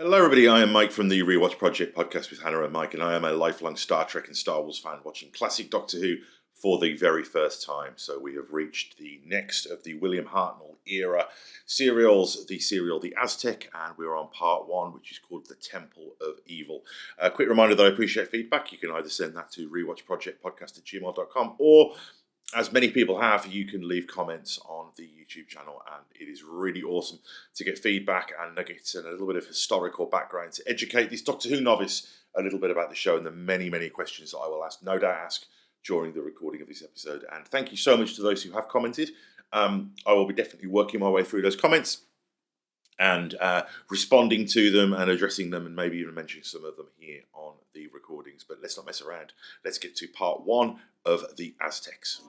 Hello, everybody. I am Mike from the Rewatch Project podcast with Hannah and Mike, and I am a lifelong Star Trek and Star Wars fan watching classic Doctor Who for the very first time. So we have reached the next of the William Hartnell era serials, the serial The Aztec, and we're on part one, which is called The Temple of Evil. A quick reminder that I appreciate feedback. You can either send that to rewatchprojectpodcast@gmail.com, or as many people have, you can leave comments on the YouTube channel, and it is really awesome to get feedback and nuggets and a little bit of historical background to educate this Doctor Who novice a little bit about the show and the many, many questions that I will no doubt ask during the recording of this episode. And thank you so much to those who have commented. I will be definitely working my way through those comments and responding to them and addressing them and maybe even mentioning some of them here on the recordings. But let's not mess around. Let's get to part one of the Aztecs.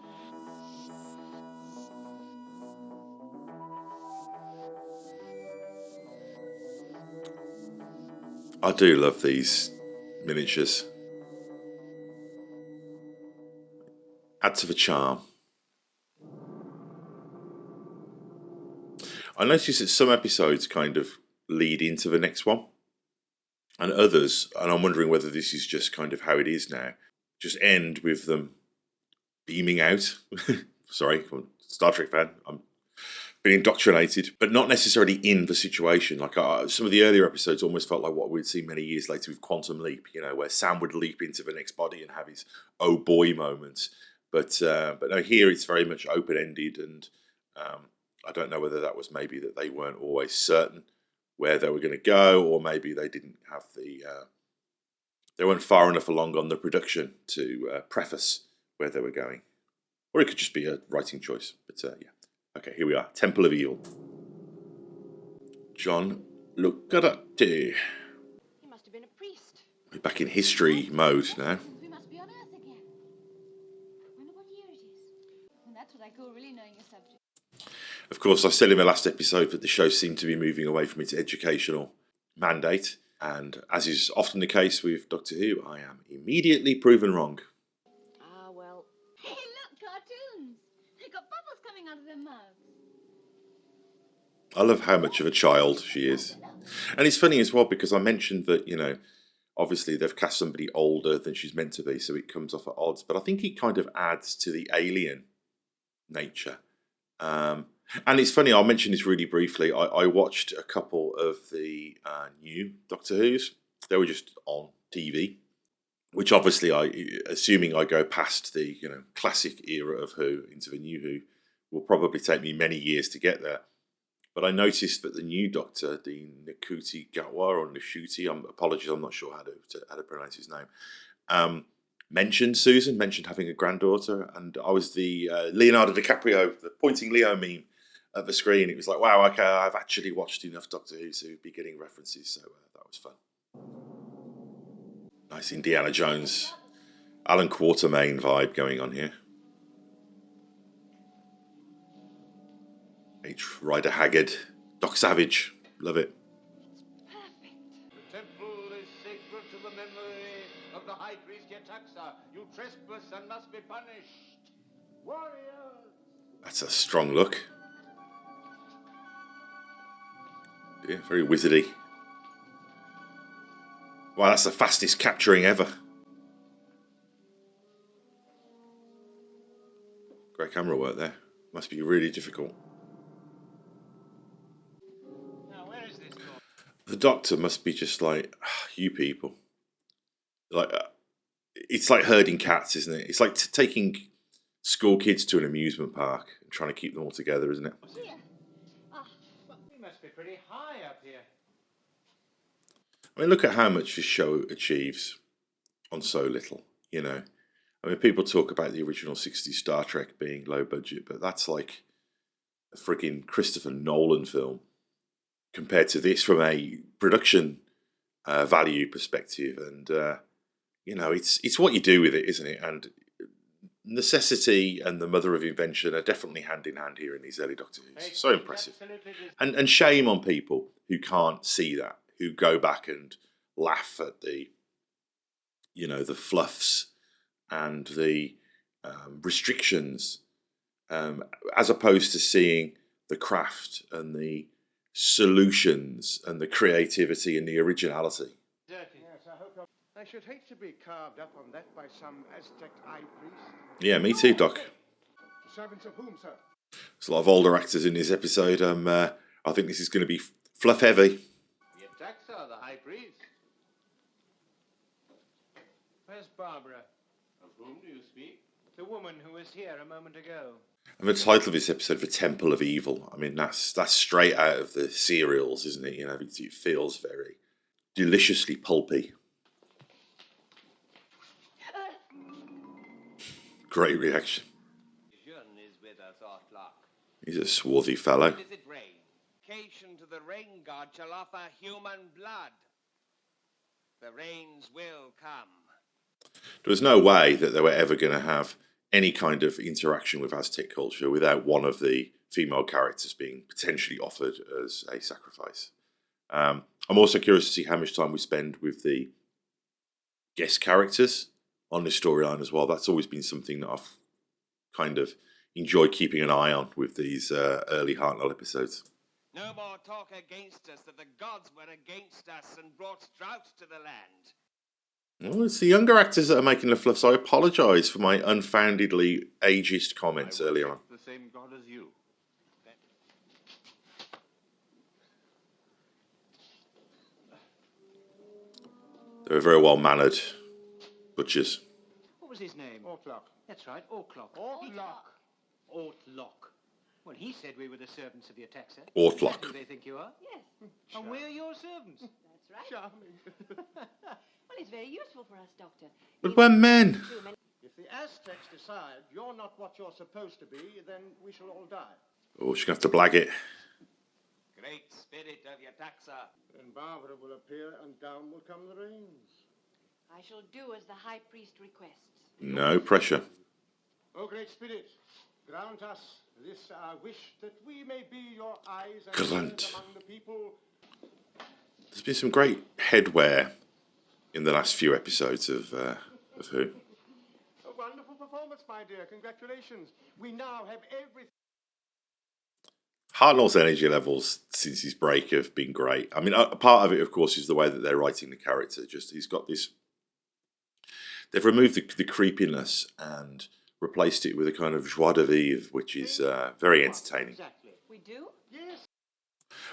I do love these miniatures. Adds to the charm. I noticed that some episodes kind of lead into the next one, and others, and I'm wondering whether this is just kind of how it is now, just end with them beaming out. Sorry, I'm a Star Trek fan. I'm being indoctrinated, but not necessarily in the situation. Like some of the earlier episodes almost felt like what we'd see many years later with Quantum Leap, where Sam would leap into the next body and have his oh boy moments. But no, here it's very much open-ended, and I don't know whether that was maybe that they weren't always certain where they were going to go, or maybe they didn't have they weren't far enough along on the production to preface where they were going. Or it could just be a writing choice. But yeah. Okay, here we are. Temple of Evil. John Lucarati. He must have been a priest. We're back in history mode now. We must be on Earth again. Wonder what year it is. And that's what I call really knowing your subject. Of course, I said in the last episode that the show seemed to be moving away from its educational mandate. And as is often the case with Doctor Who, I am immediately proven wrong. Ah, well. Hey, look, cartoons. They've got bubbles coming out of their mouths. I love how much of a child she is. And it's funny as well because I mentioned that, obviously they've cast somebody older than she's meant to be, so it comes off at odds. But I think it kind of adds to the alien nature. And it's funny, I'll mention this really briefly. I watched a couple of the new Doctor Who's. They were just on TV, which obviously, assuming I go past the classic era of Who into the new Who, will probably take me many years to get there. But I noticed that the new Doctor, the Ncuti Gatwa or Nashuti, apologies, I'm not sure how to pronounce his name, mentioned having a granddaughter, and I was the Leonardo DiCaprio, the pointing Leo meme at the screen. It was like, wow, okay, I've actually watched enough Doctor Who to be getting references, so that was fun. Nice Indiana Jones, Alan Quatermain vibe going on here. H. Rider Haggard, Doc Savage, love it. Perfect. The temple is sacred to the memory of the High Priest Yetaxa. You trespass and must be punished. Warriors! That's a strong look. Yeah, very wizardy. Wow, that's the fastest capturing ever. Great camera work there. Must be really difficult. Now, where is this going? The Doctor must be just like, you people. Like, it's like herding cats, isn't it? It's like taking school kids to an amusement park and trying to keep them all together, isn't it? Here. Ah, We must be pretty high up here. I mean, look at how much this show achieves on so little, I mean, people talk about the original 60s Star Trek being low budget, but that's like a frigging Christopher Nolan film compared to this from a production value perspective. And, it's what you do with it, isn't it? And necessity and the mother of invention are definitely hand in hand here in these early Doctor Who's. So impressive. And shame on people who can't see that, who go back and laugh at the fluffs and the restrictions, as opposed to seeing the craft and the solutions and the creativity and the originality. Yes, I should hate to be carved up on that by some Aztec high priest. Yeah, me too, Doc. Servants of whom, sir? There's a lot of older actors in this episode. I think this is going to be fluff heavy. The Ataxa, the high priest. Where's Barbara? Of whom do you speak? The woman who was here a moment ago. And the title of this episode, The Temple of Evil. I mean, that's straight out of the serials, isn't it? You know, it feels very deliciously pulpy. Great reaction. Is with us, Ortlock. He's a swarthy fellow. Does it rain? Cation to the rain god shall offer human blood. The rains will come. There was no way that they were ever going to have any kind of interaction with Aztec culture without one of the female characters being potentially offered as a sacrifice. I'm also curious to see how much time we spend with the guest characters on this storyline as well. That's always been something that I've kind of enjoyed keeping an eye on with these early Hartnell episodes. No more talk against us that the gods were against us and brought drought to the land. Well, it's the younger actors that are making the fluff, so I apologise for my unfoundedly ageist comments earlier on. The same god as you. They were very well mannered butchers. What was his name? Ortlock. That's right, Ortlock. Ortlock. Ortlock. Well, he said we were the servants of the Ataxa. Ortlock. Who they think you are? Yes, And we're your servants. that's right. Charming. Well, it's very useful for us, Doctor. But we're men. Too many- If the Aztecs decide you're not what you're supposed to be, then we shall all die. Oh, she's going to have to blag it. Great spirit of the Ataxa. Then Barbara will appear and down will come the rains. I shall do as the High Priest requests. No pressure. O great spirit, grant us this our wish that we may be your eyes and Grant. ears among the people. There's been some great headwear in the last few episodes of Who. A wonderful performance, my dear. Congratulations. We now have everything. Hartnell's energy levels since his break have been great. I mean, a part of it, of course, is the way that they're writing the character. Just he's got this. They've removed the creepiness and replaced it with a kind of joie de vivre, which is very entertaining. Exactly. We do? Yes.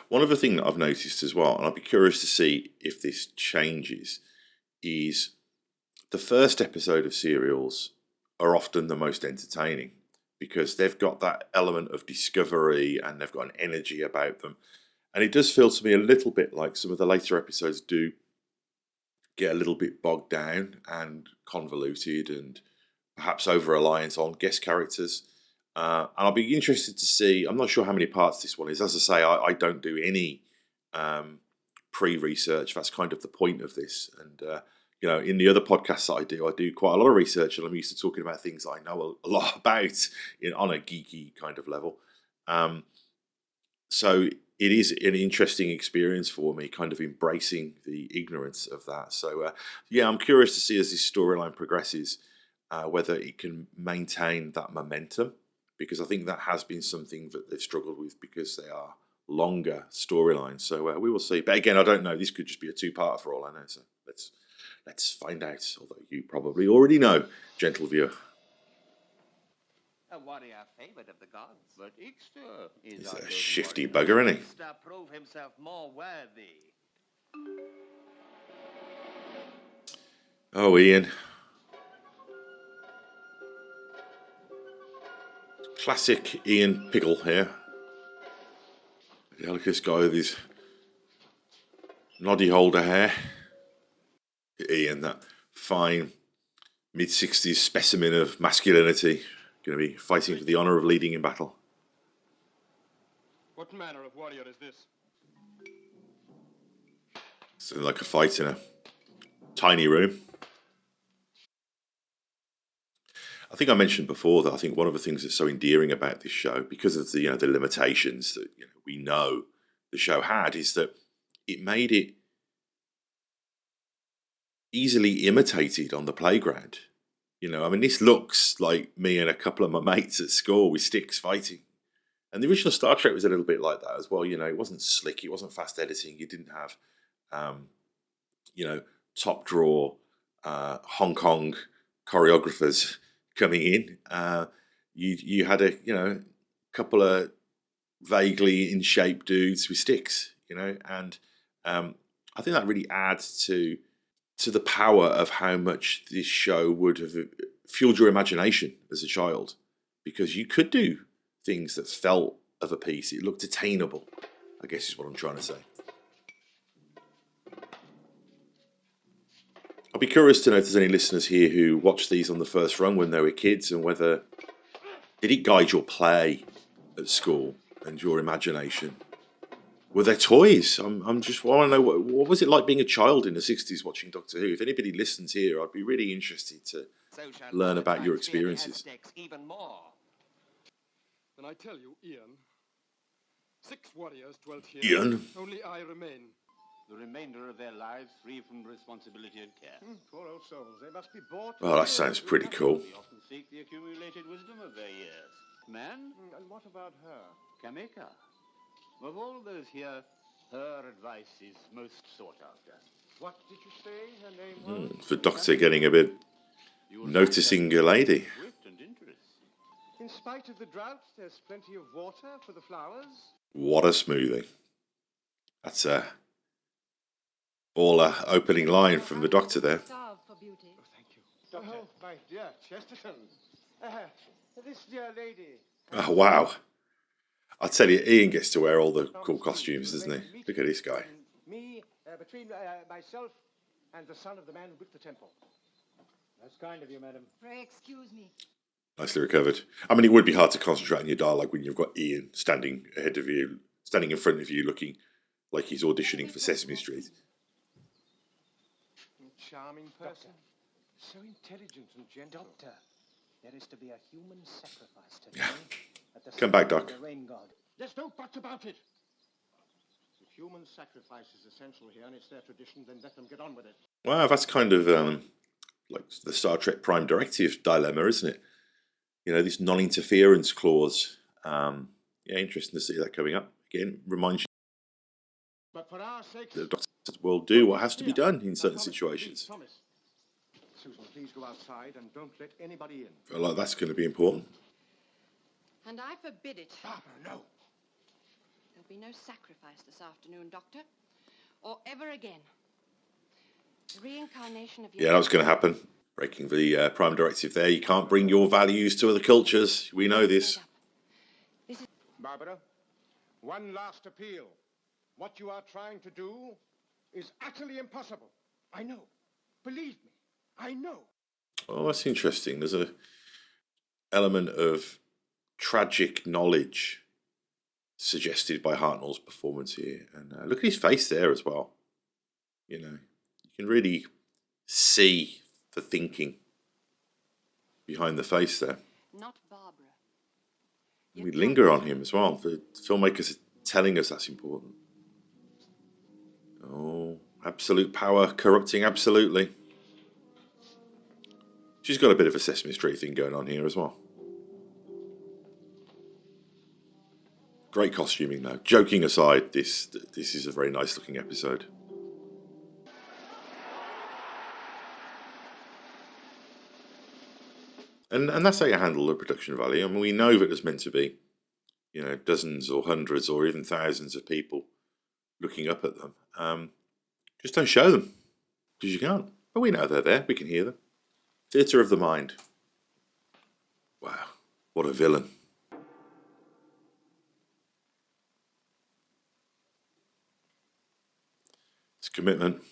One other thing that I've noticed as well, and I'd be curious to see if this changes, is the first episode of serials are often the most entertaining because they've got that element of discovery and they've got an energy about them. And it does feel to me a little bit like some of the later episodes do get a little bit bogged down and convoluted and perhaps over-reliant on guest characters. And I'll be interested to see, I'm not sure how many parts this one is. As I say, I don't do any pre-research. That's kind of the point of this. And, you know, in the other podcasts that I do quite a lot of research and I'm used to talking about things that I know a lot about on a geeky kind of level. So it is an interesting experience for me, kind of embracing the ignorance of that. So, yeah, I'm curious to see as this storyline progresses, whether it can maintain that momentum, because I think that has been something that they've struggled with because they are longer storylines. So we will see. But again, I don't know. This could just be a two-parter for all I know. So let's find out, although you probably already know, gentle viewer. A warrior favoured of the gods. But Ixter is He's our a chosen shifty warrior. bugger, isn't he? To prove himself more worthy. Oh, Ian. Classic Ian Pickle here. Yeah, look at this guy with his noddy holder hair. Ian, that fine mid-60s specimen of masculinity, going to be fighting for the honour of leading in battle. What manner of warrior is this? So like a fight in a tiny room. I think I mentioned before that I think one of the things that's so endearing about this show, because of the the limitations that we know the show had, is that it made it easily imitated on the playground. I mean, this looks like me and a couple of my mates at school with sticks fighting. And the original Star Trek was a little bit like that as well. It wasn't slick, it wasn't fast editing. You didn't have, top drawer Hong Kong choreographers coming in. You had a couple of vaguely in shape dudes with sticks, and I think that really adds to the power of how much this show would have fueled your imagination as a child, because you could do things that felt of a piece. It looked attainable, I guess is what I'm trying to say. I'll be curious to know if there's any listeners here who watched these on the first run when they were kids, and whether did it guide your play at school and your imagination? Were there toys? I'm just I want to know what was it like being a child in the 60s watching Doctor Who? If anybody listens here, I'd be really interested to learn about your experiences. Even more. And I tell you, Ian, 6 warriors dwelt here. Ian? Only I remain. The remainder of their lives free from responsibility and care. Poor old souls. They must be bought. Oh, that sounds pretty cool. They often seek the accumulated wisdom of their years. Man? And what about her? Kameka. Of all those here, her advice is most sought after. What did you say her name was? The Doctor getting a bit noticing a lady. Wit and interest. In spite of the drought, there's plenty of water for the flowers. What a smoothie. That's all opening line from the Doctor there. Starve for beauty. Oh, thank you. Doctor. Oh, my dear Chesterton. This dear lady. Oh, wow. I'll tell you, Ian gets to wear all the cool costumes, doesn't he? Look at this guy. Me, between myself and the son of the man who built the temple. That's kind of you, madam. Pray excuse me. Nicely recovered. I mean, it would be hard to concentrate on your dialogue when you've got Ian standing ahead of you, standing in front of you, looking like he's auditioning for Sesame Street. Charming person. So intelligent and gentle. Doctor, there is to be a human sacrifice today. Yeah. Come back, Doc. The rain god. There's no buts about it. If human sacrifice is essential here and it's their tradition, then let them get on with it. Wow, that's kind of like the Star Trek Prime Directive dilemma, isn't it? This non-interference clause. Interesting to see that coming up. Again, reminds you But for our sake, that the Doctor will do what has to be done in certain situations. Promise. Susan, please go outside and don't let anybody in. I feel like that's going to be important. And I forbid it. Barbara, no. There'll be no sacrifice this afternoon, Doctor. Or ever again. The reincarnation of your... Yeah, that was going to happen. Breaking the Prime Directive there. You can't bring your values to other cultures. We know this. Barbara, one last appeal. What you are trying to do is utterly impossible. I know. Believe me, I know. Oh, that's interesting. There's a element of tragic knowledge suggested by Hartnell's performance here. And look at his face there as well. You can really see the thinking behind the face there. Not Barbara. We linger on him as well. The filmmakers are telling us that's important. Oh, absolute power corrupting absolutely. She's got a bit of a Sesame Street thing going on here as well. Great costuming though. Joking aside, this is a very nice looking episode. And that's how you handle the production value. I mean, we know that there's meant to be, dozens or hundreds or even thousands of people looking up at them. Just don't show them, because you can't. But we know they're there. We can hear them. Theatre of the mind. Wow, what a villain. It's commitment.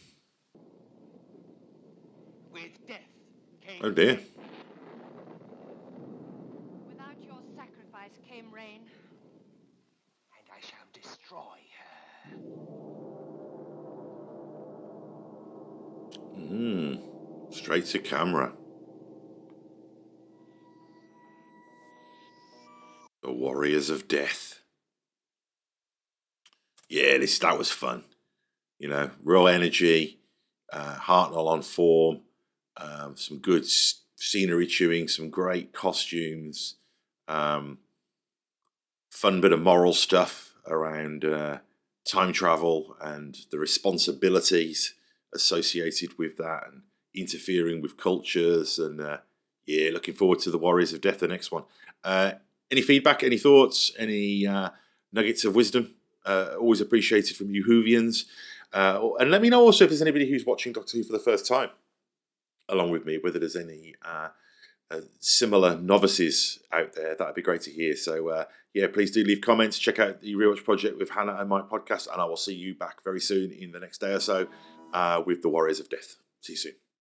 With death came... Oh dear. Without your sacrifice came rain. And I shall destroy her. Straight to camera. The Warriors of Death. Yeah, that was fun. Real energy, Hartnell on form, some good scenery chewing, some great costumes, fun bit of moral stuff around time travel and the responsibilities associated with that and interfering with cultures. And looking forward to the Warriors of Death, the next one. Any feedback, any thoughts, any nuggets of wisdom? Always appreciated from you Whovians. And let me know also if there's anybody who's watching Doctor Who for the first time along with me, whether there's any similar novices out there. That'd be great to hear. So please do leave comments. Check out the Rewatch Project with Hannah and Mike podcast, and I will see you back very soon in the next day or so with the Warriors of Death. See you soon.